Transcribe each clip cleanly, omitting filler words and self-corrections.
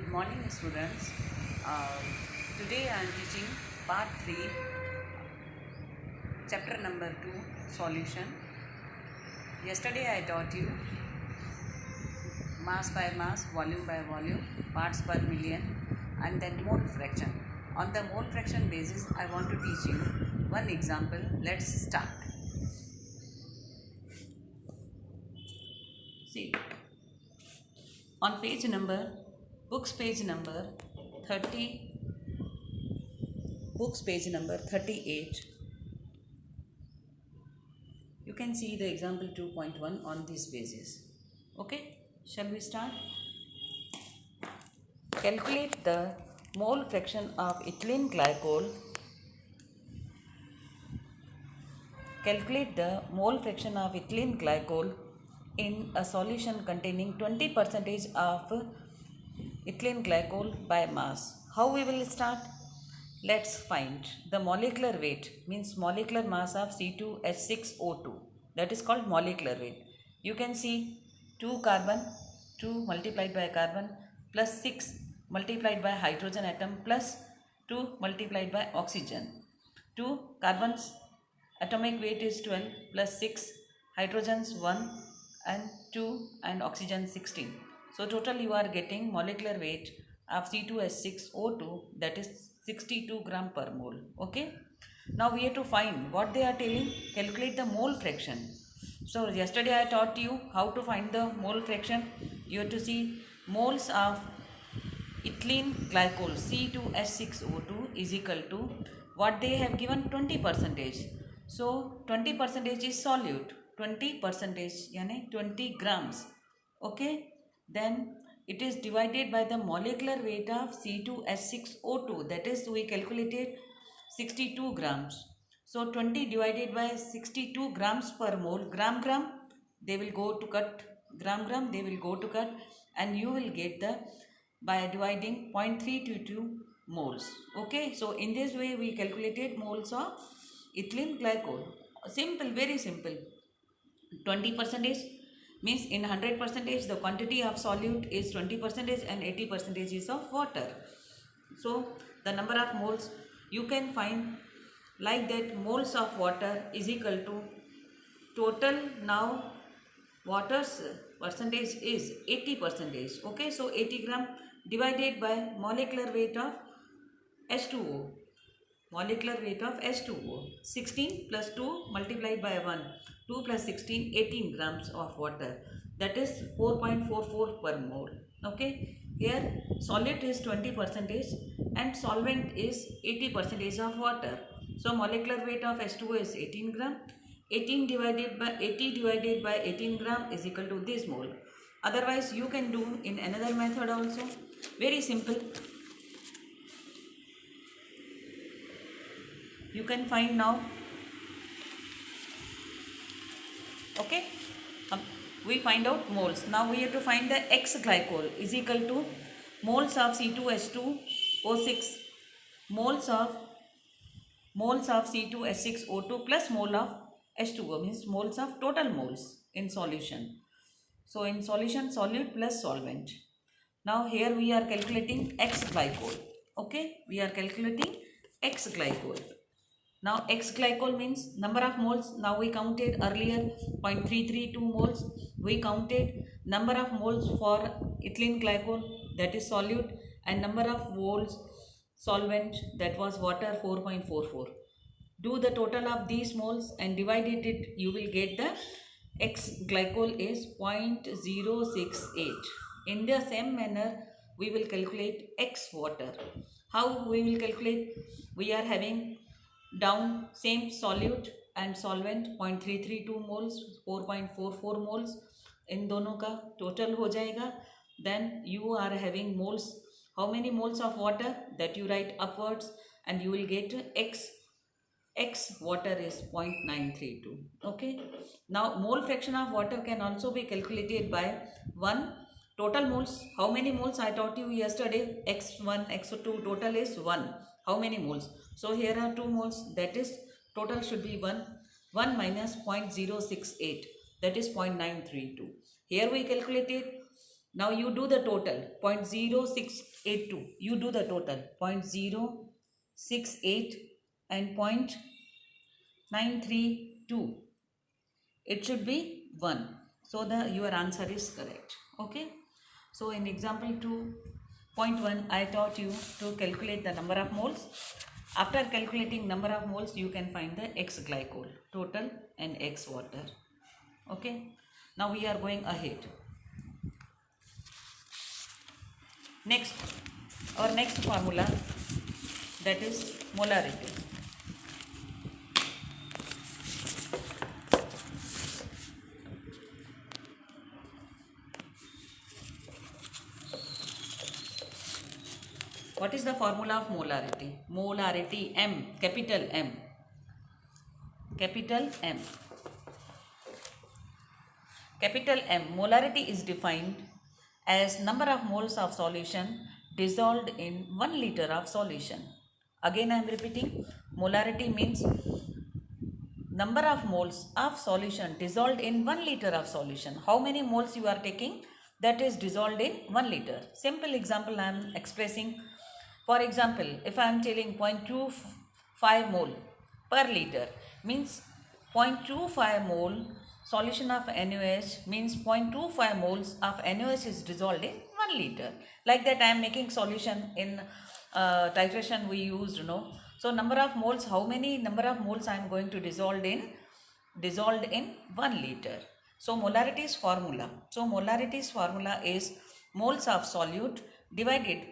Good morning, students. Uh, Today I am teaching part 3, chapter number 2, solution. Yesterday I taught you mass by mass, volume by volume, parts per million, and then mole fraction. On the mole fraction basis, I want to teach you one example. Let's start. See, on books page number 30, books page number 38, you can see the example 2.1 on this basis. Okay, shall we start? Calculate the mole fraction of ethylene glycol. Calculate the mole fraction of ethylene glycol in a solution containing 20% of ethylene glycol by mass. How we will start? Let's find the molecular weight, means molecular mass of C2H6O2. That is called molecular weight. You can see 2 carbon, 2 multiplied by carbon plus 6 multiplied by hydrogen atom plus 2 multiplied by oxygen. 2 carbons atomic weight is 12 plus 6 hydrogens 1 and 2 and oxygen 16. So total you are getting molecular weight of C2H6O2, that is 62 gram per mole. Okay. Now we have to find what they are telling. Calculate the mole fraction. So yesterday I taught you how to find the mole fraction. You have to see moles of ethylene glycol C2H6O2 is equal to what they have given 20%. So 20% is solute. 20% yani 20 grams. Okay. Then it is divided by the molecular weight of C2H6O2, that is we calculated 62 grams. So 20 divided by 62 grams per mole, gram they will go to cut, gram they will go to cut, and you will get the by dividing 0.322 moles. Okay, so in this way we calculated moles of ethylene glycol. Simple, very simple. 20% means in 100% the quantity of solute is 20% and 80% is of water. So the number of moles you can find like that. Moles of water is equal to total. Now water's percentage is 80%. Okay, so 80 gram divided by molecular weight of H2O. Molecular weight of H2O 16 plus 2 multiplied by 1, 2 plus 16, 18 grams of water, that is 4.44 per mole. Okay, here solid is 20% and solvent is 80% of water. So molecular weight of H2O is 18 gram. 80 divided by 18 gram is equal to this mole. Otherwise you can do in another method also. Very simple. You can find now. Okay, we find out moles. Now we have to find the X glycol is equal to moles of C2H2O6, moles of C2H6O2 plus mole of H2O, means moles of total moles in solution. So in solution, solute plus solvent. Now here we are calculating X glycol. Okay, we are calculating X glycol. Now X glycol means number of moles. Now we counted earlier 0.332 moles. We counted number of moles for ethylene glycol, that is solute, and number of moles solvent, that was water, 4.44. Do the total of these moles and divided it, you will get the X glycol is 0.068. In the same manner we will calculate X water. How we will calculate? We are having down same solute and solvent 0.332 moles, 4.44 moles, इन दोनों का total हो जाएगा. Then you are having moles. How many moles of water? That you write upwards and you will get X water is 0.932. Okay. Now mole fraction of water can also be calculated by 1 total moles. How many moles I taught you yesterday? X1, X2 total is 1. How many moles? So here are 2 moles, that is total should be 1. 1 minus 0.068, that is 0.932. Here we calculated Now you do the total 0.0682. You do the total 0.068 and 0.932. It should be 1. So your answer is correct. Okay. So in example 2.1, I taught you to calculate the number of moles. After calculating number of moles, you can find the X glycol total and X water. Okay. Now we are going ahead. Next, our next formula, that is molarity. What is the formula of molarity? Molarity, M, capital M. Capital M. Capital M, molarity is defined as number of moles of solution dissolved in 1 liter of solution. Again I am repeating, molarity means number of moles of solution dissolved in 1 liter of solution. How many moles you are taking? That is dissolved in 1 liter. Simple example I am expressing. For example, if I am telling 0.25 mole per liter, means 0.25 mole solution of NaOH means 0.25 moles of NaOH is dissolved in 1 liter. Like that I am making solution in titration we used, So number of moles, how many number of moles I am going to dissolved in 1 liter. So molarity's formula. So molarity's formula is moles of solute divided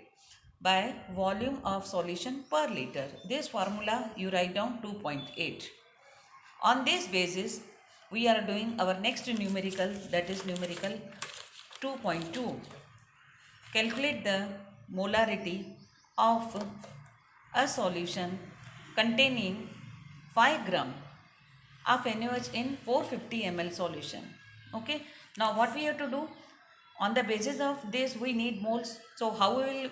by volume of solution per liter. This formula you write down 2.8. On this basis, we are doing our next numerical, that is numerical 2.2. Calculate the molarity of a solution containing 5 gram of NaOH in 450 ml solution. Okay. Now what we have to do? On the basis of this we need moles. So how we will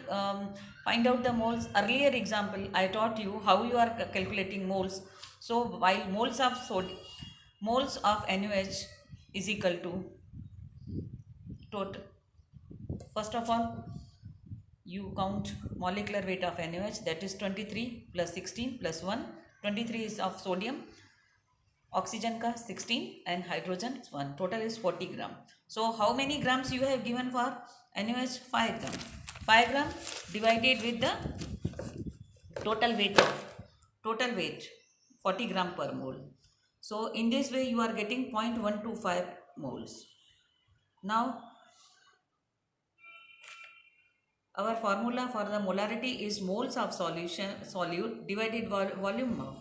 find out the moles? Earlier example I taught you how you are calculating moles. So while moles of NaOH is equal to total. First of all, you count molecular weight of NaOH, that is 23 plus 16 plus 1. 23 is of sodium, oxygen ka 16 and hydrogen 1. Total is 40 gram. So how many grams you have given for NaOH? 5 gram. 5 gram divided with the total weight 40 gram per mole. So in this way you are getting 0.125 moles. Now our formula for the molarity is moles of solute divided volume of.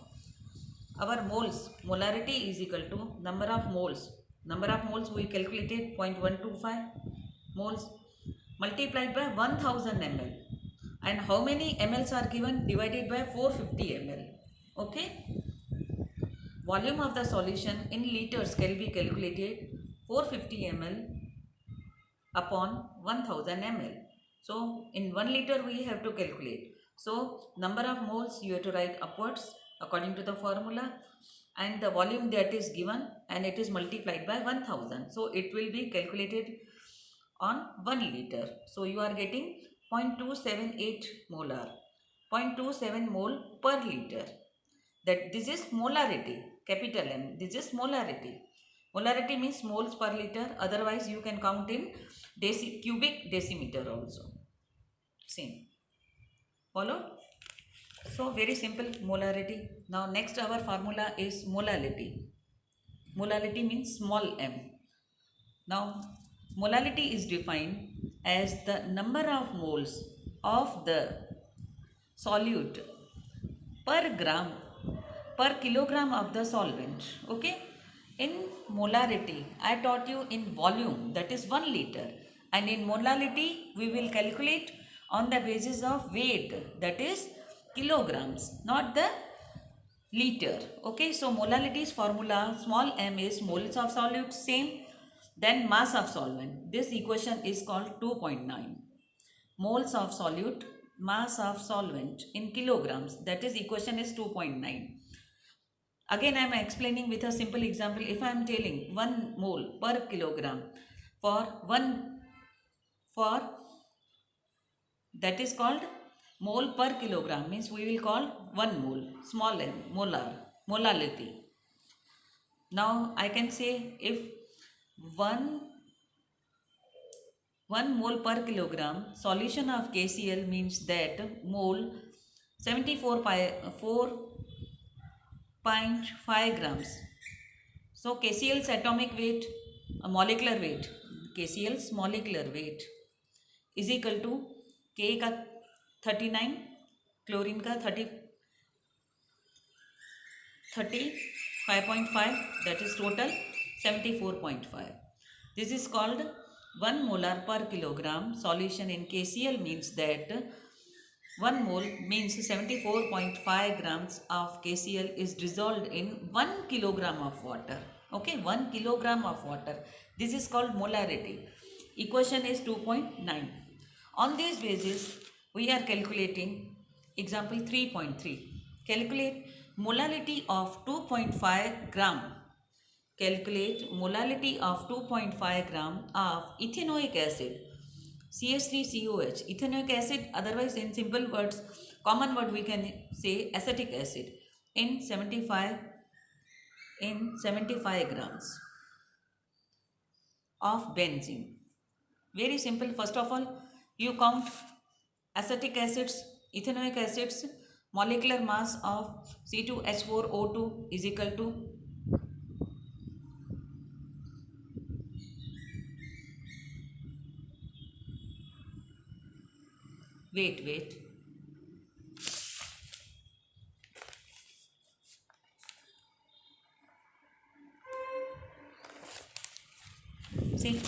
Our moles, molarity is equal to number of moles. Number of moles we calculated 0.125 moles multiplied by 1000 ml. And how many mLs are given? Divided by 450 ml. Okay. Volume of the solution in liters can be calculated 450 ml upon 1000 ml. So in 1 liter we have to calculate. So number of moles you have to write upwards according to the formula, and the volume that is given and it is multiplied by 1000. So it will be calculated on 1 liter. So you are getting 0.278 molar, 0.27 mole per liter. That this is molarity, capital M. This is molarity. Molarity means moles per liter. Otherwise you can count in cubic decimeter also. Same. Follow? So very simple, molarity. Now next our formula is molality. Molality means small m. Now molality is defined as the number of moles of the solute per gram per kilogram of the solvent. Okay. In molarity, I taught you in volume, that is 1 liter, and in molality we will calculate on the basis of weight, that is kilograms, not the liter. Okay, so molality's formula, small m is moles of solute, same, then mass of solvent. This equation is called 2.9. Moles of solute, mass of solvent in kilograms, that is equation is 2.9. Again I am explaining with a simple example. If I am telling 1 mole per kilogram for 1 for that is called mole per kilogram, means we will call 1 mole, small m, molality. Now I can say if 1 1 mole per kilogram solution of KCl means that mole 74.5 grams. So KCl's atomic weight, molecular weight, KCl's molecular weight is equal to K का 39, chlorine का 35.5, that is total 74.5. This is called 1 molar per kilogram solution in KCl means that 1 mole means 74.5 grams of KCl is dissolved in 1 kilogram of water. Okay, 1 kilogram of water. This is called molarity. Equation is 2.9. On this basis, we are calculating example 3.3. Calculate molality of 2.5 gram. Calculate molality of 2.5 gram of ethanoic acid, CH3COH, ethanoic acid, otherwise in simple words, common word we can say acetic acid in 75 grams of benzene. Very simple. First of all, you count acetic acids, ethanoic acids, molecular mass of C2H4O2 is equal to wait. See.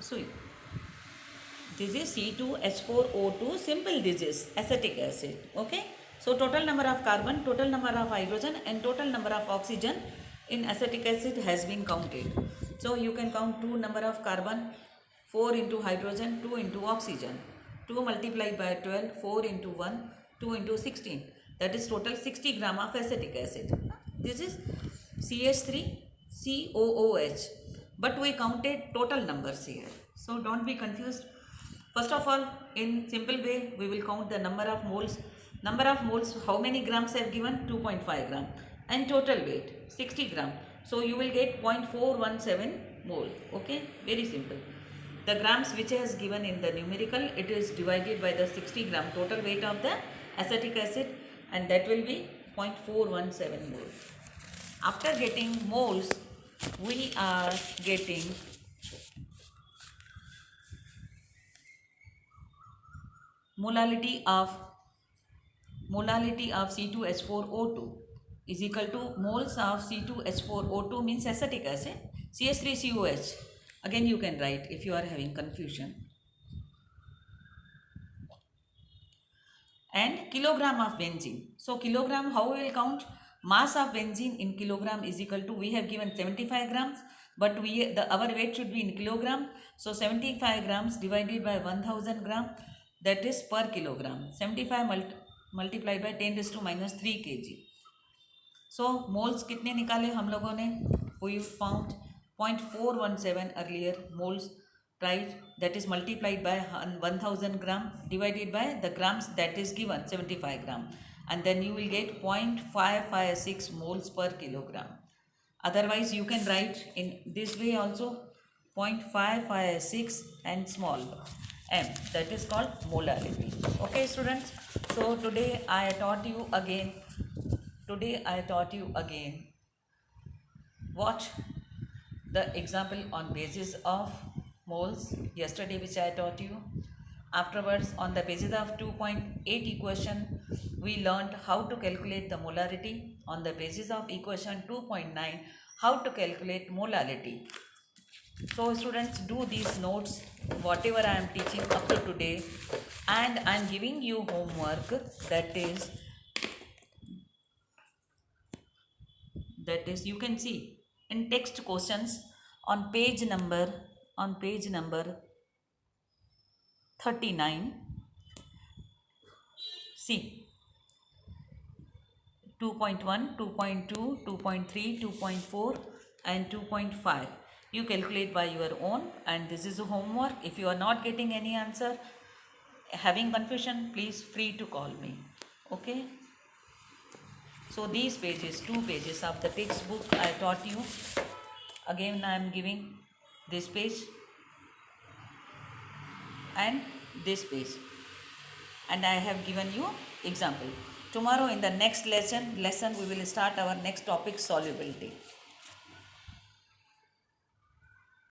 So, this is C2H4O2, simple this is acetic acid. Okay. So, total number of carbon, total number of hydrogen and total number of oxygen in acetic acid has been counted. So, you can count 2 number of carbon, 4 into hydrogen, 2 into oxygen. 2 multiplied by 12, 4 into 1, 2 into 16. That is total 60 gram of acetic acid. This is CH3COOH. But we counted total numbers here. So don't be confused. First of all, in simple way, we will count the number of moles. Number of moles, how many grams I have given? 2.5 gram. And total weight, 60 gram. So you will get 0.417 mole. Okay, very simple. The grams which has given in the numerical, it is divided by the 60 gram total weight of the acetic acid, and that will be 0.417 mole. After getting moles, we are getting molality of C2H4O2 is equal to moles of C2H4O2 means acetic acid, CH3COH. Again you can write if you are having confusion. And kilogram of benzene. So kilogram, how we will count? Mass of benzene in kilogram is equal to, we have given 75 grams, but our weight should be in kilogram. So 75 grams divided by 1000 gram, that is per kilogram. 75 multiplied by 10 raised to minus 3 kg. So moles कितने निकाले हम लोगों ने? We found 0.417 earlier moles, right? That is multiplied by 1000 gram divided by the grams that is given 75 gram, and then you will get 0.556 moles per kilogram. Otherwise you can write in this way also, 0.556 and small m, that is called molarity. Okay students, so today I taught you again what the example on basis of moles yesterday which I taught you. Afterwards, on the basis of 2.8 equation, we learned how to calculate the molarity. On the basis of equation 2.9, how to calculate molality. So students, do these notes whatever I am teaching up to today, and I am giving you homework, that is you can see in text questions on page number 39. See 2.1, 2.2, 2.3, 2.4, and 2.5. You calculate by your own, and this is a homework. If you are not getting any answer, having confusion, please free to call me. Okay. So these pages, 2 pages of the textbook I taught you. Again I am giving this page and this page, and I have given you example. Tomorrow in the next lesson we will start our next topic, solubility.